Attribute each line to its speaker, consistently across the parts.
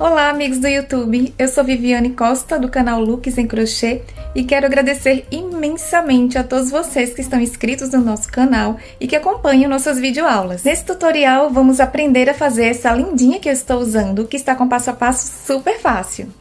Speaker 1: Olá, amigos do YouTube! Eu sou Viviane Costa, do canal Looks em Crochê, e quero agradecer imensamente a todos vocês que estão inscritos no nosso canal e que acompanham nossas videoaulas. Nesse tutorial, vamos aprender a fazer essa lindinha que eu estou usando, que está com passo a passo super fácil.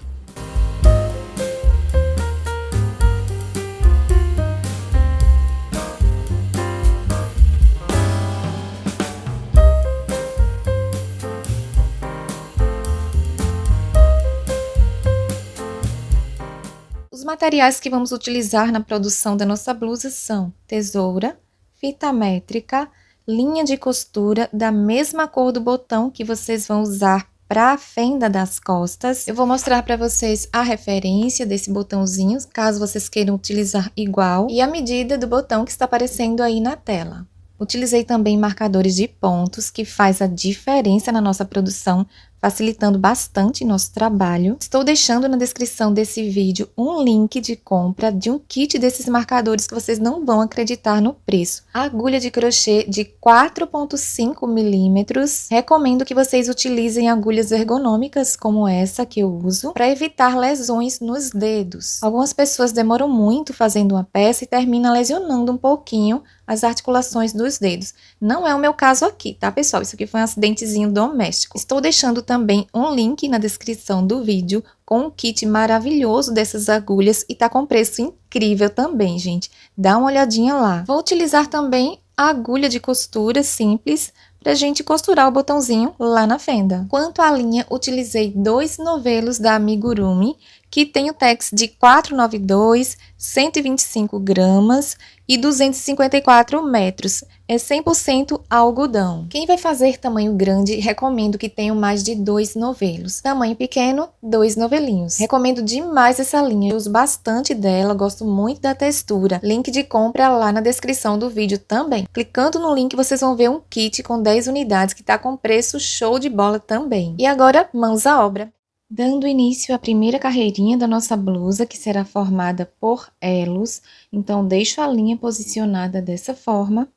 Speaker 1: Os materiais que vamos utilizar na produção da nossa blusa são tesoura, fita métrica, linha de costura da mesma cor do botão que vocês vão usar para a fenda das costas. Eu vou mostrar para vocês a referência desse botãozinho, caso vocês queiram utilizar igual, e a medida do botão que está aparecendo aí na tela. Utilizei também marcadores de pontos, que faz a diferença na nossa produção, facilitando bastante nosso trabalho. Estou deixando na descrição desse vídeo um link de compra de um kit desses marcadores que vocês não vão acreditar no preço. A agulha de crochê de 4,5 milímetros. Recomendo que vocês utilizem agulhas ergonômicas como essa que eu uso, para evitar lesões nos dedos. Algumas pessoas demoram muito fazendo uma peça e terminam lesionando um pouquinho as articulações dos dedos. Não é o meu caso aqui, tá, pessoal? Isso aqui foi um acidentezinho doméstico. Estou deixando também um link na descrição do vídeo com um kit maravilhoso dessas agulhas e tá com preço incrível também, gente. Dá uma olhadinha lá. Vou utilizar também a agulha de costura simples pra gente costurar o botãozinho lá na fenda. Quanto à linha, utilizei 2 novelos da Amigurumi, que tem o tex de 492, 125 gramas e 254 metros. É 100% algodão. Quem vai fazer tamanho grande, recomendo que tenham mais de 2 novelos. Tamanho pequeno, 2 novelinhos. Recomendo demais essa linha, eu uso bastante dela, gosto muito da textura. Link de compra lá na descrição do vídeo também. Clicando no link, vocês vão ver um kit com 10 unidades, que tá com preço show de bola também. E agora, mãos à obra! Dando início à primeira carreirinha da nossa blusa, que será formada por elos. Então, deixo a linha posicionada dessa forma,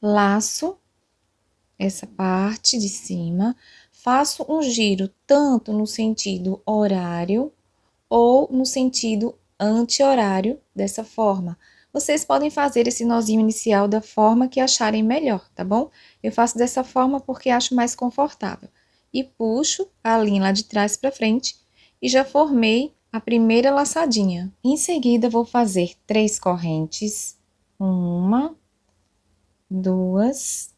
Speaker 1: laço essa parte de cima, faço um giro tanto no sentido horário ou no sentido anti-horário, dessa forma. Vocês podem fazer esse nozinho inicial da forma que acharem melhor, tá bom? Eu faço dessa forma porque acho mais confortável. E puxo a linha lá de trás para frente e já formei a primeira laçadinha. Em seguida, vou fazer 3 correntes, 1, 2,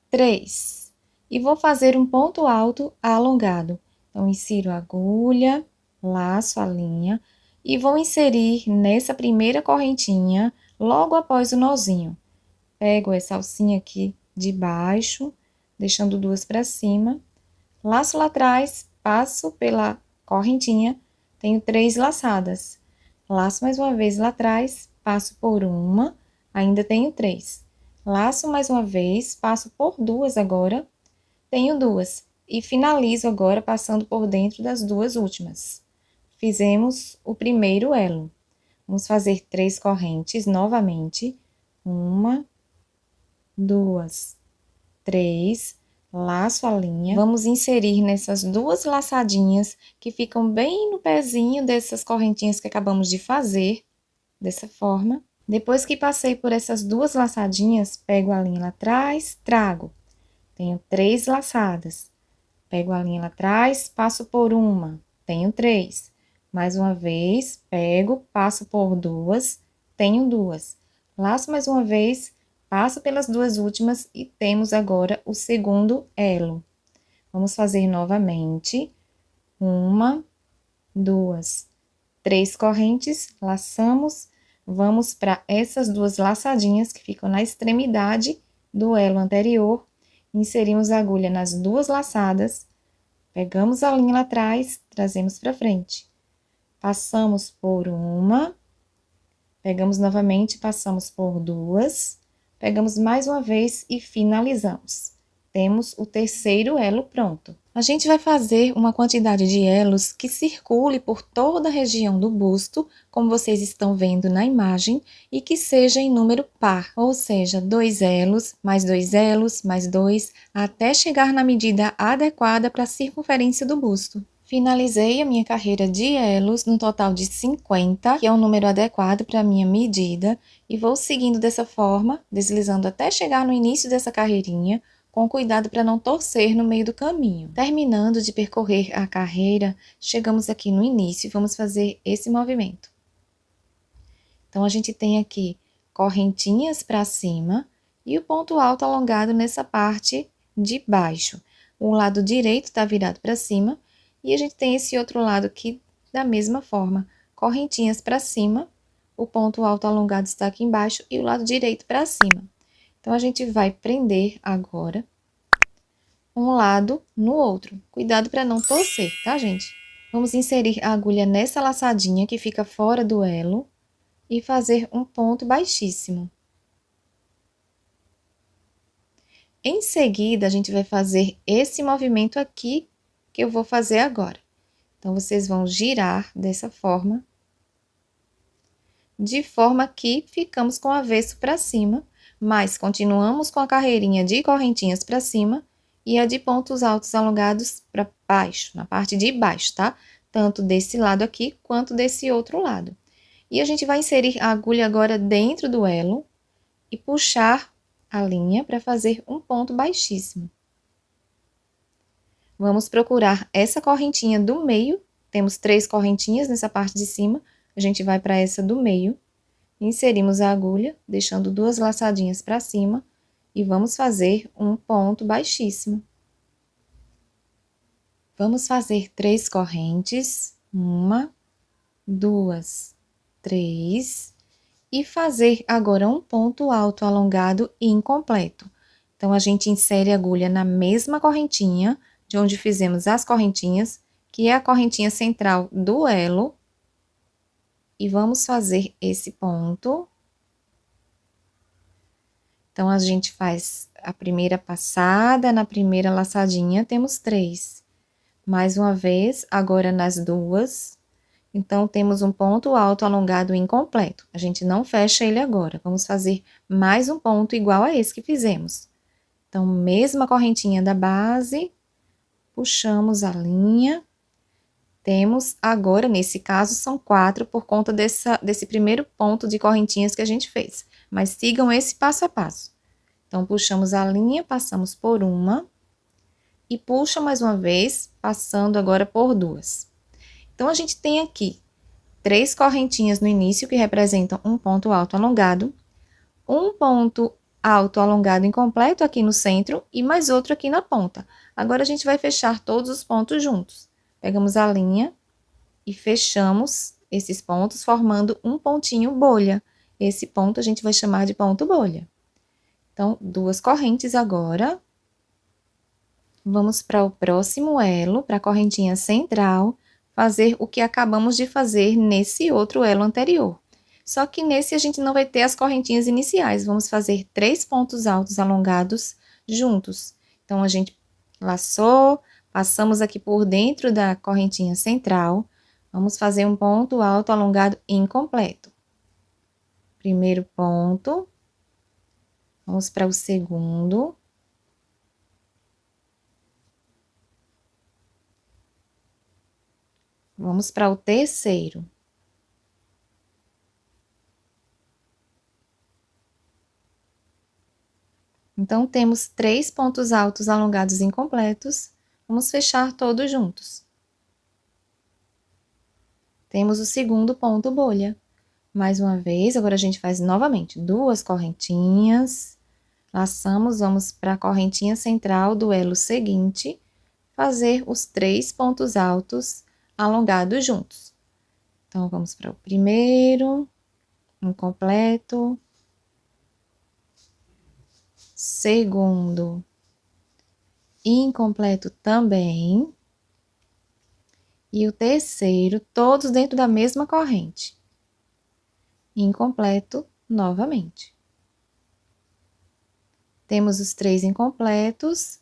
Speaker 1: 3. E vou fazer um ponto alto alongado. Então, insiro a agulha, laço a linha e vou inserir nessa primeira correntinha, logo após o nozinho. Pego essa alcinha aqui de baixo, deixando 2 para cima. Laço lá atrás, passo pela correntinha, tenho 3 laçadas. Laço mais uma vez lá atrás, passo por uma, ainda tenho 3. Laço mais uma vez, passo por 2 agora, tenho 2. E finalizo agora passando por dentro das 2 últimas. Fizemos o primeiro elo. Vamos fazer 3 correntes novamente. 1, 2, 3. Laço a linha, vamos inserir nessas 2 laçadinhas que ficam bem no pezinho dessas correntinhas que acabamos de fazer, dessa forma. Depois que passei por essas 2 laçadinhas, pego a linha lá atrás, trago. Tenho 3 laçadas. Pego a linha lá atrás, passo por uma, tenho 3. Mais uma vez, pego, passo por 2, tenho 2. Laço mais uma vez, passo pelas 2 últimas e temos agora o segundo elo. Vamos fazer novamente. 1, 2, 3 correntes, laçamos, vamos para essas 2 laçadinhas que ficam na extremidade do elo anterior. Inserimos a agulha nas 2 laçadas, pegamos a linha lá atrás, trazemos para frente. Passamos por uma, pegamos novamente, passamos por 2. Pegamos mais uma vez e finalizamos. temos o terceiro elo pronto. A gente vai fazer uma quantidade de elos que circule por toda a região do busto, como vocês estão vendo na imagem, e que seja em número par, ou seja, 2 elos, mais 2 elos, mais 2, até chegar na medida adequada para a circunferência do busto. Finalizei a minha carreira de elos no total de 50, que é um número adequado para a minha medida, e vou seguindo dessa forma, deslizando até chegar no início dessa carreirinha, com cuidado para não torcer no meio do caminho. Terminando de percorrer a carreira, chegamos aqui no início e vamos fazer esse movimento. Então, a gente tem aqui correntinhas para cima e o ponto alto alongado nessa parte de baixo. O lado direito está virado para cima e a gente tem esse outro lado aqui da mesma forma. Correntinhas para cima, o ponto alto alongado está aqui embaixo e o lado direito para cima. Então, a gente vai prender agora um lado no outro. Cuidado para não torcer, tá, gente? Vamos inserir a agulha nessa laçadinha que fica fora do elo e fazer um ponto baixíssimo. Em seguida, a gente vai fazer esse movimento aqui que eu vou fazer agora. Então, vocês vão girar dessa forma, de forma que ficamos com o avesso para cima, mas continuamos com a carreirinha de correntinhas para cima e a de pontos altos alongados para baixo, na parte de baixo, tá? Tanto desse lado aqui, quanto desse outro lado. E a gente vai inserir a agulha agora dentro do elo e puxar a linha para fazer um ponto baixíssimo. Vamos procurar essa correntinha do meio, temos 3 correntinhas nessa parte de cima, a gente vai para essa do meio, inserimos a agulha, deixando 2 laçadinhas para cima, e vamos fazer um ponto baixíssimo. Vamos fazer 3 correntes, 1, 2, 3, e fazer agora um ponto alto alongado e incompleto. Então, a gente insere a agulha na mesma correntinha, de onde fizemos as correntinhas, que é a correntinha central do elo, e vamos fazer esse ponto. Então, a gente faz a primeira passada, na primeira laçadinha, temos 3. Mais uma vez, agora nas 2. Então, temos um ponto alto alongado incompleto. A gente não fecha ele agora. Vamos fazer mais um ponto igual a esse que fizemos. Então, mesma correntinha da base, puxamos a linha. Temos agora, nesse caso, são 4 por conta desse primeiro ponto de correntinhas que a gente fez. Mas sigam esse passo a passo. Então, puxamos a linha, passamos por uma. E puxa mais uma vez, passando agora por 2. Então, a gente tem aqui 3 correntinhas no início, que representam um ponto alto alongado, um ponto alto alongado incompleto aqui no centro e mais outro aqui na ponta. Agora, a gente vai fechar todos os pontos juntos. Pegamos a linha e fechamos esses pontos, formando um pontinho bolha. Esse ponto a gente vai chamar de ponto bolha. Então, 2 correntes agora. Vamos para o próximo elo, para a correntinha central, fazer o que acabamos de fazer nesse outro elo anterior. Só que nesse a gente não vai ter as correntinhas iniciais, vamos fazer 3 pontos altos alongados juntos. Então, a gente laçou, passamos aqui por dentro da correntinha central, vamos fazer um ponto alto alongado incompleto. Primeiro ponto, vamos para o segundo. Vamos para o terceiro. Então, temos 3 pontos altos alongados incompletos. Vamos fechar todos juntos. Temos o segundo ponto bolha. Mais uma vez, agora a gente faz novamente 2 correntinhas. Laçamos, vamos para a correntinha central do elo seguinte, fazer os 3 pontos altos alongados juntos. Então, vamos para o primeiro, incompleto, segundo, incompleto também, e o terceiro, todos dentro da mesma corrente, incompleto novamente. Temos os 3 incompletos,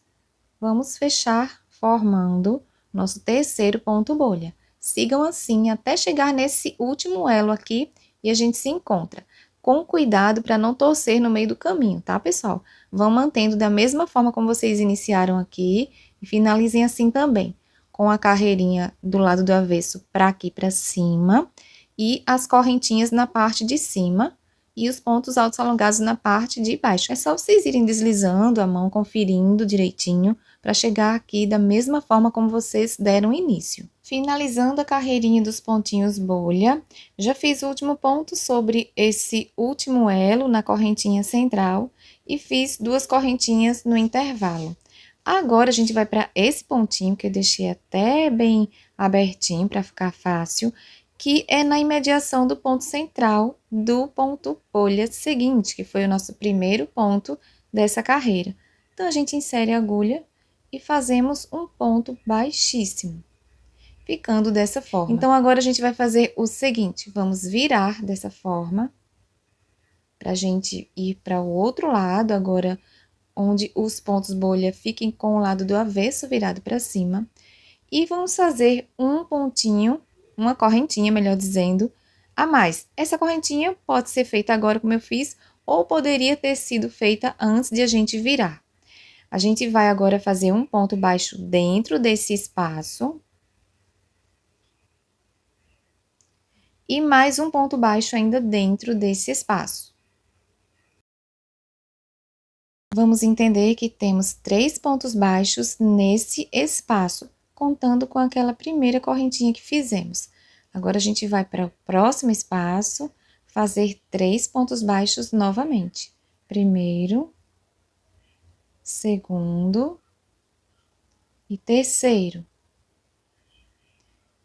Speaker 1: vamos fechar formando nosso terceiro ponto bolha. Sigam assim até chegar nesse último elo aqui e a gente se encontra. Com cuidado para não torcer no meio do caminho, tá, pessoal? Vão mantendo da mesma forma como vocês iniciaram aqui e finalizem assim também, com a carreirinha do lado do avesso para aqui para cima e as correntinhas na parte de cima e os pontos altos alongados na parte de baixo. É só vocês irem deslizando a mão, conferindo direitinho, para chegar aqui da mesma forma como vocês deram início. Finalizando a carreirinha dos pontinhos bolha, já fiz o último ponto sobre esse último elo na correntinha central e fiz 2 correntinhas no intervalo. Agora, a gente vai para esse pontinho, que eu deixei até bem abertinho para ficar fácil, que é na imediação do ponto central do ponto bolha seguinte, que foi o nosso primeiro ponto dessa carreira. Então, a gente insere a agulha e fazemos um ponto baixíssimo, ficando dessa forma. Então, agora a gente vai fazer o seguinte, vamos virar dessa forma, para a gente ir para o outro lado, agora onde os pontos bolha fiquem com o lado do avesso virado para cima, e vamos fazer um pontinho, uma correntinha, melhor dizendo, a mais. Essa correntinha pode ser feita agora como eu fiz, ou poderia ter sido feita antes de a gente virar. A gente vai agora fazer um ponto baixo dentro desse espaço. E mais um ponto baixo ainda dentro desse espaço. Vamos entender que temos 3 pontos baixos nesse espaço, contando com aquela primeira correntinha que fizemos. Agora, a gente vai para o próximo espaço, fazer 3 pontos baixos novamente. Primeiro, segundo e terceiro.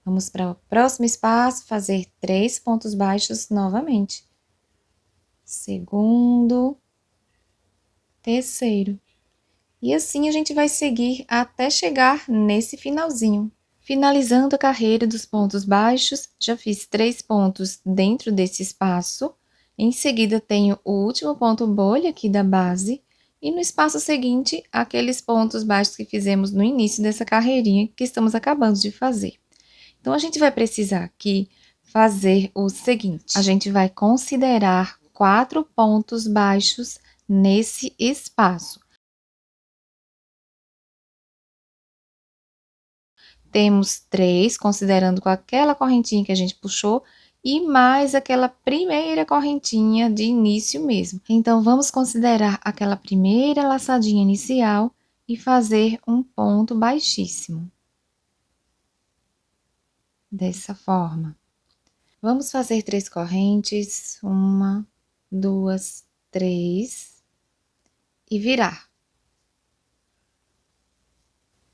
Speaker 1: Vamos para o próximo espaço, fazer 3 pontos baixos novamente. Segundo, terceiro. E assim a gente vai seguir até chegar nesse finalzinho. Finalizando a carreira dos pontos baixos, já fiz 3 pontos dentro desse espaço. Em seguida, tenho o último ponto bolha aqui da base. E no espaço seguinte, aqueles pontos baixos que fizemos no início dessa carreirinha que estamos acabando de fazer. Então, a gente vai precisar aqui fazer o seguinte. A gente vai considerar 4 pontos baixos nesse espaço. Temos 3, considerando com aquela correntinha que a gente puxou, e mais aquela primeira correntinha de início mesmo. Então, vamos considerar aquela primeira laçadinha inicial e fazer um ponto baixíssimo. Dessa forma. Vamos fazer 3 correntes, 1, 2, 3, e virar.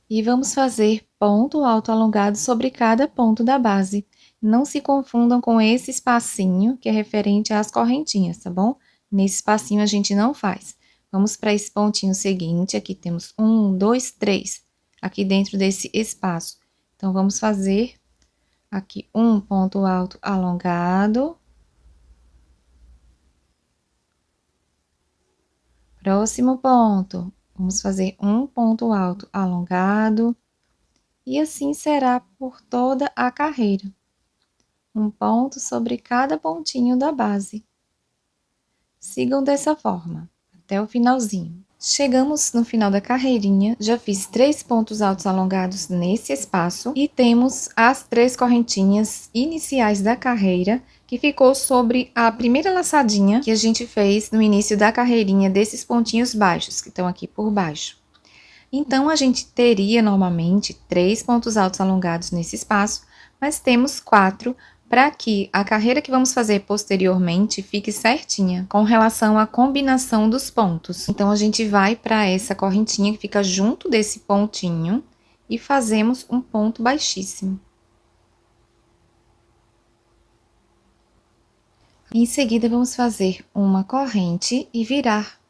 Speaker 1: E vamos fazer ponto alto alongado sobre cada ponto da base. Não se confundam com esse espacinho, que é referente às correntinhas, tá bom? Nesse espacinho a gente não faz. Vamos para esse pontinho seguinte, aqui temos 1, 2, 3, aqui dentro desse espaço. Então, vamos fazer aqui um ponto alto alongado. Próximo ponto, vamos fazer um ponto alto alongado. E assim será por toda a carreira. Um ponto sobre cada pontinho da base. Sigam dessa forma, até o finalzinho. Chegamos no final da carreirinha, já fiz 3 pontos altos alongados nesse espaço e temos as 3 correntinhas iniciais da carreira, que ficou sobre a primeira laçadinha que a gente fez no início da carreirinha desses pontinhos baixos, que estão aqui por baixo. Então, a gente teria normalmente 3 pontos altos alongados nesse espaço, mas temos 4 para que a carreira que vamos fazer posteriormente fique certinha com relação à combinação dos pontos. Então, a gente vai para essa correntinha que fica junto desse pontinho e fazemos um ponto baixíssimo. Em seguida, vamos fazer uma corrente e virar.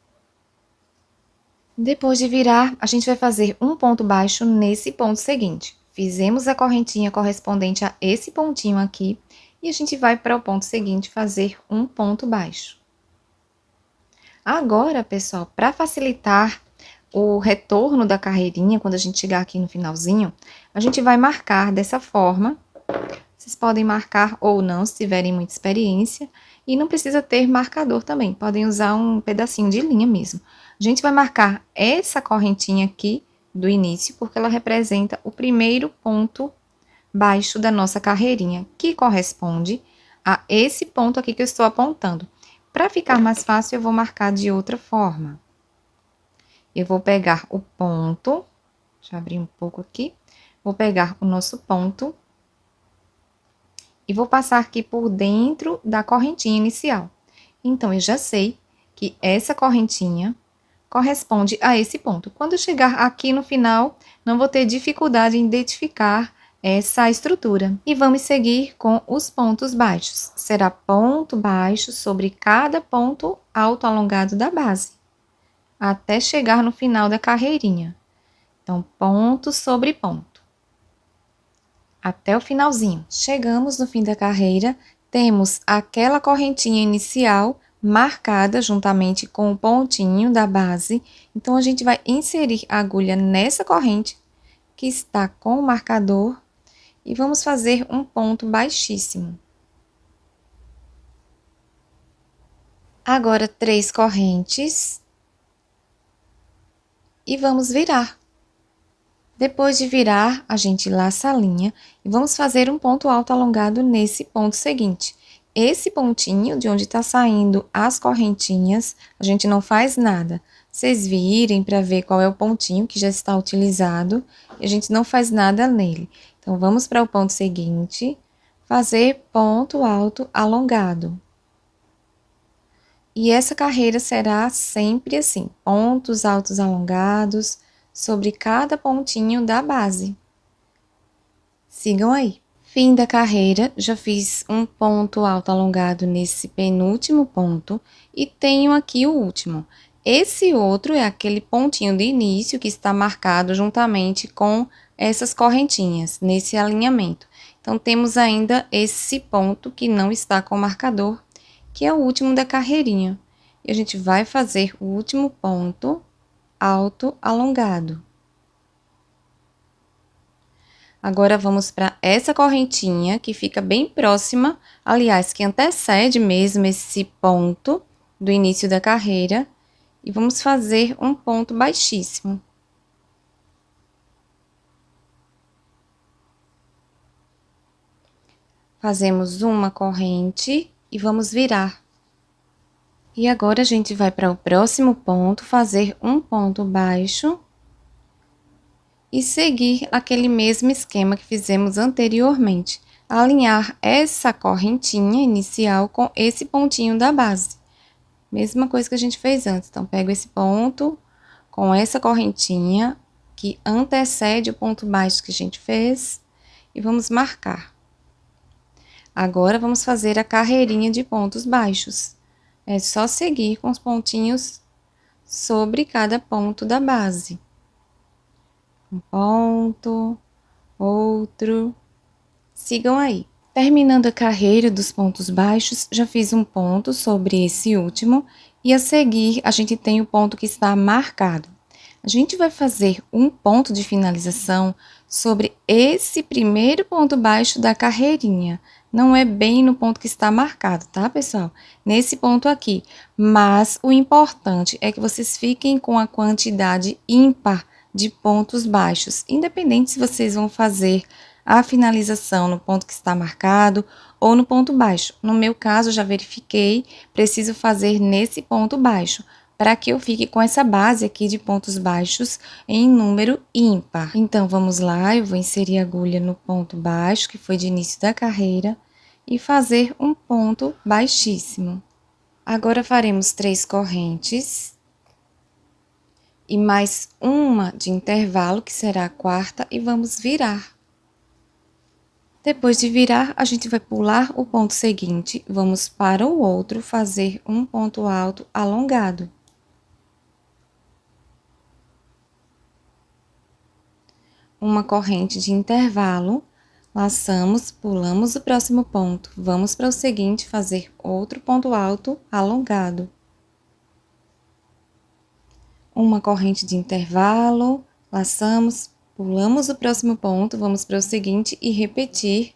Speaker 1: Depois de virar, a gente vai fazer um ponto baixo nesse ponto seguinte. Fizemos a correntinha correspondente a esse pontinho aqui, e a gente vai para o ponto seguinte fazer um ponto baixo. Agora, pessoal, para facilitar o retorno da carreirinha, quando a gente chegar aqui no finalzinho, a gente vai marcar dessa forma. Vocês podem marcar ou não, se tiverem muita experiência. E não precisa ter marcador também, podem usar um pedacinho de linha mesmo. A gente vai marcar essa correntinha aqui do início, porque ela representa o primeiro ponto baixo da nossa carreirinha, que corresponde a esse ponto aqui que eu estou apontando. Para ficar mais fácil, eu vou marcar de outra forma. Eu vou pegar o ponto, deixa eu abrir um pouco aqui, vou pegar o nosso ponto e vou passar aqui por dentro da correntinha inicial. Então, eu já sei que essa correntinha corresponde a esse ponto. Quando eu chegar aqui no final, não vou ter dificuldade em identificar essa estrutura. E vamos seguir com os pontos baixos. Será ponto baixo sobre cada ponto alto alongado da base, até chegar no final da carreirinha. Então, ponto sobre ponto, até o finalzinho. Chegamos no fim da carreira, temos aquela correntinha inicial marcada juntamente com o pontinho da base. Então, a gente vai inserir a agulha nessa corrente que está com o marcador e vamos fazer um ponto baixíssimo. Agora, 3 correntes e vamos virar. Depois de virar, a gente laça a linha e vamos fazer um ponto alto alongado nesse ponto seguinte. Esse pontinho de onde está saindo as correntinhas, a gente não faz nada. Vocês virem para ver qual é o pontinho que já está utilizado e a gente não faz nada nele. Então, vamos para o ponto seguinte, fazer ponto alto alongado. E essa carreira será sempre assim, pontos altos alongados sobre cada pontinho da base. Sigam aí. Fim da carreira, já fiz um ponto alto alongado nesse penúltimo ponto e tenho aqui o último. Esse outro é aquele pontinho de início que está marcado juntamente com essas correntinhas, nesse alinhamento. Então, temos ainda esse ponto que não está com marcador, que é o último da carreirinha. E a gente vai fazer o último ponto alto alongado. Agora, vamos para essa correntinha que fica bem próxima, aliás, que antecede mesmo esse ponto do início da carreira, e vamos fazer um ponto baixíssimo. Fazemos uma corrente e vamos virar. E agora, a gente vai para o próximo ponto, fazer um ponto baixo e seguir aquele mesmo esquema que fizemos anteriormente, alinhar essa correntinha inicial com esse pontinho da base. Mesma coisa que a gente fez antes. Então, pego esse ponto com essa correntinha que antecede o ponto baixo que a gente fez e vamos marcar. Agora, vamos fazer a carreirinha de pontos baixos. É só seguir com os pontinhos sobre cada ponto da base. Um ponto, outro. Sigam aí. Terminando a carreira dos pontos baixos, já fiz um ponto sobre esse último e a seguir a gente tem o ponto que está marcado. A gente vai fazer um ponto de finalização sobre esse primeiro ponto baixo da carreirinha. Não é bem no ponto que está marcado, tá, pessoal? Nesse ponto aqui. Mas o importante é que vocês fiquem com a quantidade ímpar de pontos baixos, independente se vocês vão fazer a finalização no ponto que está marcado ou no ponto baixo. No meu caso, já verifiquei, preciso fazer nesse ponto baixo, para que eu fique com essa base aqui de pontos baixos em número ímpar. Então, vamos lá, eu vou inserir a agulha no ponto baixo, que foi de início da carreira, e fazer um ponto baixíssimo. Agora, faremos 3 correntes e mais uma de intervalo, que será a quarta, e vamos virar. Depois de virar, a gente vai pular o ponto seguinte, vamos para o outro fazer um ponto alto alongado. Uma corrente de intervalo, laçamos, pulamos o próximo ponto, vamos para o seguinte fazer outro ponto alto alongado. Uma corrente de intervalo, laçamos, pulamos o próximo ponto, vamos para o seguinte e repetir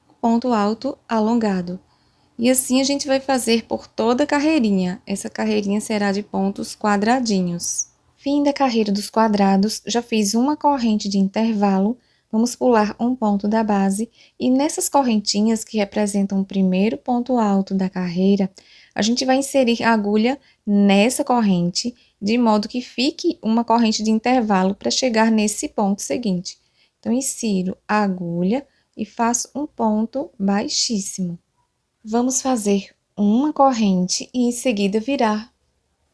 Speaker 1: o ponto alto alongado. E assim a gente vai fazer por toda a carreirinha. Essa carreirinha será de pontos quadradinhos. Fim da carreira dos quadrados, já fiz uma corrente de intervalo, vamos pular um ponto da base e nessas correntinhas que representam o primeiro ponto alto da carreira, a gente vai inserir a agulha nessa corrente, de modo que fique uma corrente de intervalo para chegar nesse ponto seguinte. Então, insiro a agulha e faço um ponto baixíssimo. Vamos fazer uma corrente e em seguida virar.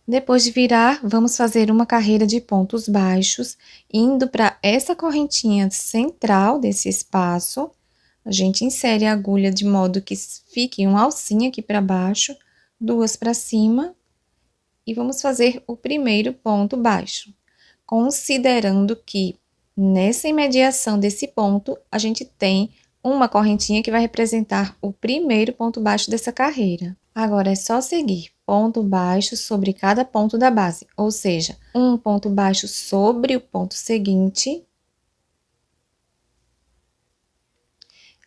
Speaker 1: Depois de virar, vamos fazer uma carreira de pontos baixos, indo para essa correntinha central desse espaço. A gente insere a agulha de modo que fique uma alcinha aqui para baixo, duas para cima, e vamos fazer o primeiro ponto baixo. Considerando que nessa imediação desse ponto, a gente tem uma correntinha que vai representar o primeiro ponto baixo dessa carreira. Agora é só seguir ponto baixo sobre cada ponto da base, ou seja, um ponto baixo sobre o ponto seguinte.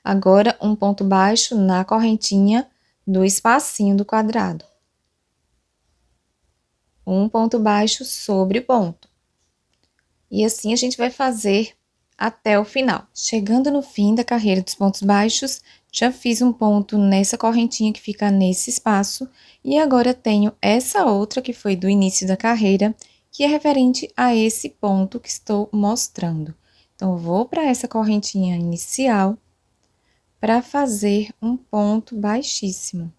Speaker 1: Agora, um ponto baixo na correntinha do espacinho do quadrado. Um ponto baixo sobre o ponto. E assim a gente vai fazer até o final. Chegando no fim da carreira dos pontos baixos, já fiz um ponto nessa correntinha que fica nesse espaço, e agora tenho essa outra que foi do início da carreira, que é referente a esse ponto que estou mostrando. Então, eu vou para essa correntinha inicial para fazer um ponto baixíssimo.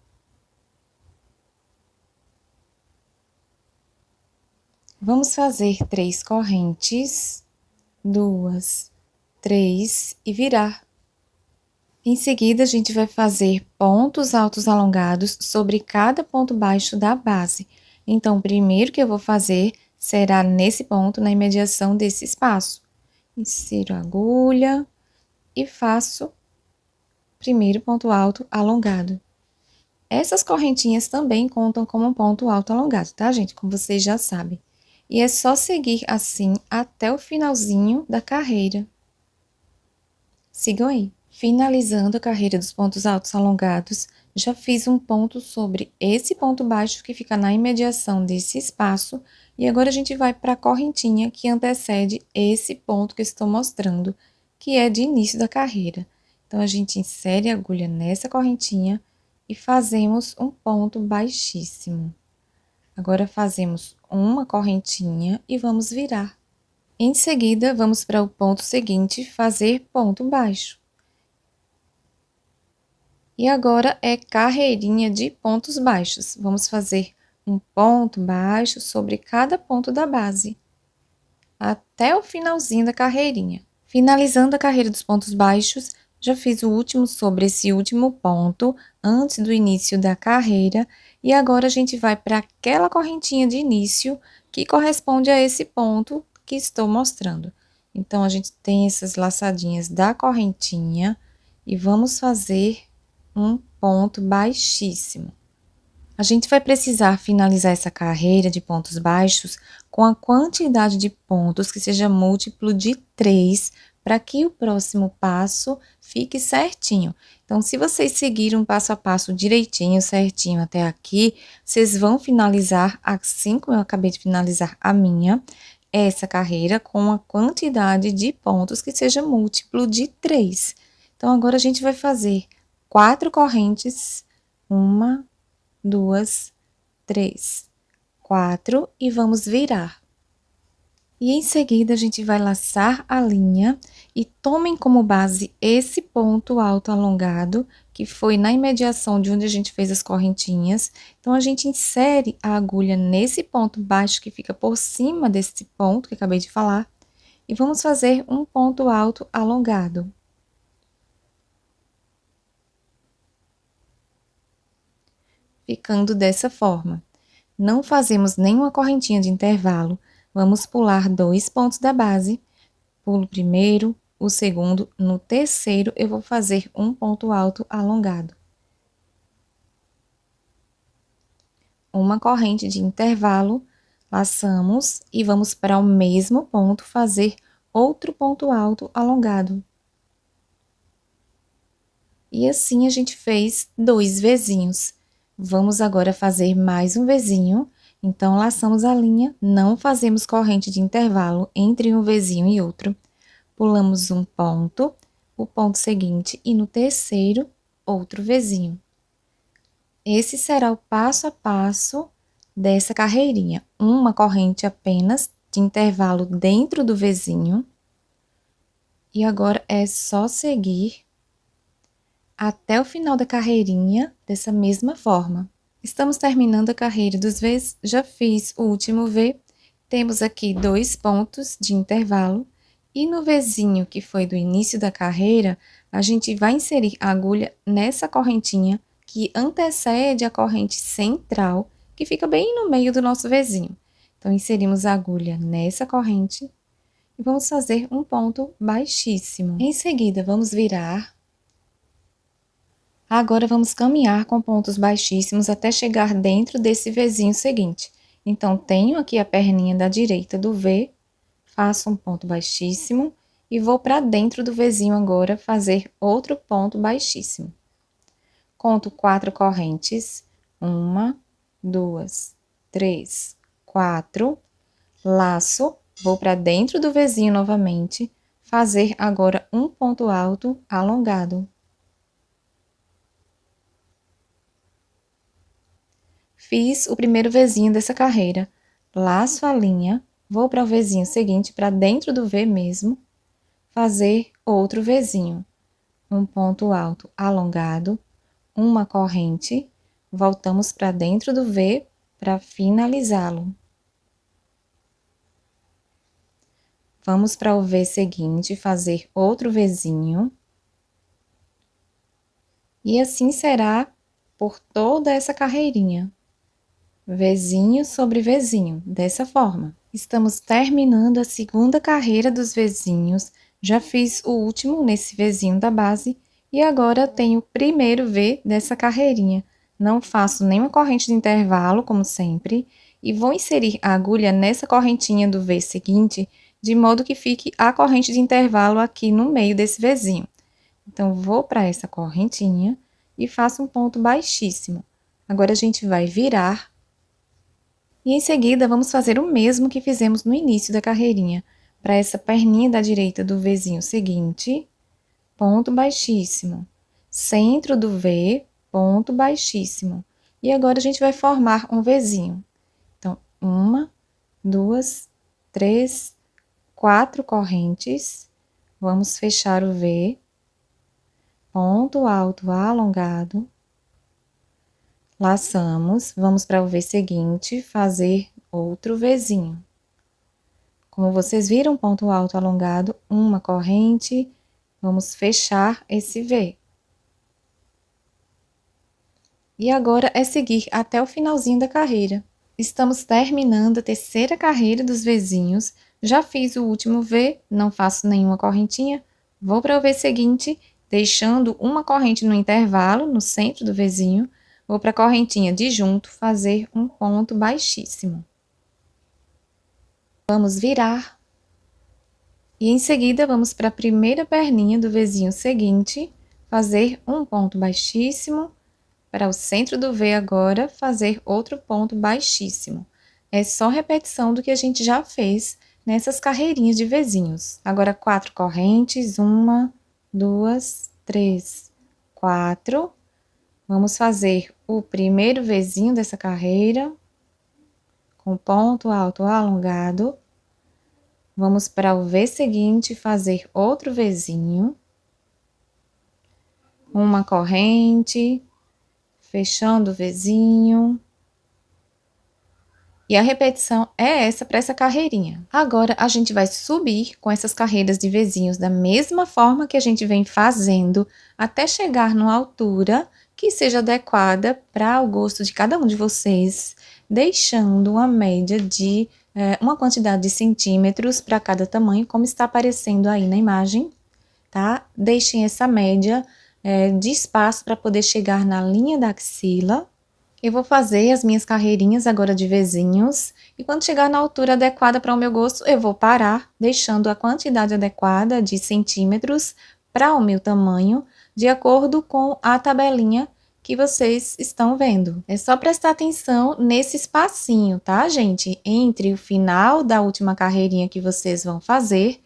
Speaker 1: Vamos fazer 3 correntes, 2, 3 e virar. Em seguida, a gente vai fazer pontos altos alongados sobre cada ponto baixo da base. Então, o primeiro que eu vou fazer será nesse ponto, na imediação desse espaço. Insiro a agulha e faço o primeiro ponto alto alongado. Essas correntinhas também contam como um ponto alto alongado, tá, gente? Como vocês já sabem. E é só seguir assim até o finalzinho da carreira. Sigam aí. Finalizando a carreira dos pontos altos alongados, já fiz um ponto sobre esse ponto baixo que fica na imediação desse espaço, e agora a gente vai para a correntinha que antecede esse ponto que estou mostrando, que é de início da carreira. Então, a gente insere a agulha nessa correntinha e fazemos um ponto baixíssimo. Agora, fazemos uma correntinha e vamos virar. Em seguida, vamos para o ponto seguinte, fazer ponto baixo. E agora é carreirinha de pontos baixos. Vamos fazer um ponto baixo sobre cada ponto da base, até o finalzinho da carreirinha. Finalizando a carreira dos pontos baixos, já fiz o último sobre esse último ponto, antes do início da carreira, e agora a gente vai para aquela correntinha de início, que corresponde a esse ponto que estou mostrando. Então, a gente tem essas laçadinhas da correntinha, e vamos fazer um ponto baixíssimo. A gente vai precisar finalizar essa carreira de pontos baixos com a quantidade de pontos que seja múltiplo de 3, para que o próximo passo fique certinho. Então, se vocês seguirem um passo a passo direitinho, certinho até aqui, vocês vão finalizar, assim como eu acabei de finalizar a minha, essa carreira com a quantidade de pontos que seja múltiplo de 3. Então, agora a gente vai fazer 4 correntes, 1, 2, 3, 4 e vamos virar. E em seguida, a gente vai laçar a linha e tomem como base esse ponto alto alongado, que foi na imediação de onde a gente fez as correntinhas. Então, a gente insere a agulha nesse ponto baixo que fica por cima desse ponto que eu acabei de falar, e vamos fazer um ponto alto alongado. Ficando dessa forma. Não fazemos nenhuma correntinha de intervalo, vamos pular 2 pontos da base, pulo o primeiro, o segundo, no terceiro eu vou fazer um ponto alto alongado. Uma corrente de intervalo, Laçamos e vamos para o mesmo ponto fazer outro ponto alto alongado. E assim a gente fez 2 vezinhos. Vamos agora fazer mais um vezinho. Então, laçamos a linha, não fazemos corrente de intervalo entre um vezinho e outro. Pulamos um ponto, o ponto seguinte e no terceiro, outro vezinho. Esse será o passo a passo dessa carreirinha. Uma corrente apenas de intervalo dentro do vezinho. E agora é só seguir até o final da carreirinha dessa mesma forma. Estamos terminando a carreira dos Vs, já fiz o último V, temos aqui 2 pontos de intervalo, e no Vzinho que foi do início da carreira, a gente vai inserir a agulha nessa correntinha que antecede a corrente central, que fica bem no meio do nosso Vzinho. Então, inserimos a agulha nessa corrente e vamos fazer um ponto baixíssimo. Em seguida, vamos virar. Agora, vamos caminhar com pontos baixíssimos até chegar dentro desse Vzinho seguinte. Então, tenho aqui a perninha da direita do V, faço um ponto baixíssimo e vou para dentro do Vzinho agora fazer outro ponto baixíssimo. Conto 4 correntes, 1, 2, 3, 4, laço, vou para dentro do Vzinho novamente, fazer agora um ponto alto alongado. Fiz o primeiro Vzinho dessa carreira, laço a linha, vou para o Vzinho seguinte, para dentro do V mesmo, fazer outro Vzinho. Um ponto alto alongado, uma corrente, voltamos para dentro do V para finalizá-lo. Vamos para o V seguinte, fazer outro Vzinho. E assim será por toda essa carreirinha. Vzinho sobre Vzinho, dessa forma. Estamos terminando a segunda carreira dos Vzinhos, já fiz o último nesse Vzinho da base, e agora tenho o primeiro V dessa carreirinha. Não faço nenhuma corrente de intervalo, como sempre, e vou inserir a agulha nessa correntinha do V seguinte, de modo que fique a corrente de intervalo aqui no meio desse Vzinho. Então, vou para essa correntinha e faço um ponto baixíssimo. Agora, a gente vai virar. E em seguida, vamos fazer o mesmo que fizemos no início da carreirinha. Para essa perninha da direita do Vzinho seguinte, ponto baixíssimo. Centro do V, ponto baixíssimo. E agora, a gente vai formar um Vzinho. Então, 1, 2, 3, 4 correntes. Vamos fechar o V. Ponto alto alongado. Laçamos, vamos para o V seguinte, fazer outro Vzinho. Como vocês viram, ponto alto alongado, uma corrente, vamos fechar esse V. E agora é seguir até o finalzinho da carreira. Estamos terminando a terceira carreira dos Vzinhos, já fiz o último V, não faço nenhuma correntinha, vou para o V seguinte, deixando uma corrente no intervalo, no centro do Vzinho, vou para a correntinha de junto, fazer um ponto baixíssimo. Vamos virar. E em seguida, vamos para a primeira perninha do Vzinho seguinte, fazer um ponto baixíssimo. Para o centro do V agora, fazer outro ponto baixíssimo. É só repetição do que a gente já fez nessas carreirinhas de Vzinhos. Agora, 4 correntes, 1, 2, 3, 4. Vamos fazer o primeiro Vzinho dessa carreira, com ponto alto alongado. Vamos para o V seguinte, fazer outro Vzinho. Uma corrente, fechando o Vzinho. E a repetição é essa para essa carreirinha. Agora, a gente vai subir com essas carreiras de Vzinhos da mesma forma que a gente vem fazendo, até chegar numa altura que seja adequada para o gosto de cada um de vocês, deixando uma média de uma quantidade de centímetros para cada tamanho, como está aparecendo aí na imagem, tá? Deixem essa média de espaço para poder chegar na linha da axila. Eu vou fazer as minhas carreirinhas agora de vezinhos, e quando chegar na altura adequada para o meu gosto, eu vou parar, deixando a quantidade adequada de centímetros para o meu tamanho, de acordo com a tabelinha que vocês estão vendo. É só prestar atenção nesse espacinho, tá, gente? Entre o final da última carreirinha que vocês vão fazer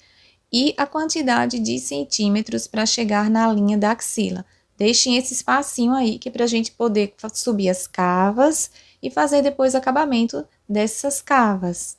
Speaker 1: e a quantidade de centímetros para chegar na linha da axila. Deixem esse espacinho aí, que é para a gente poder subir as cavas e fazer depois o acabamento dessas cavas.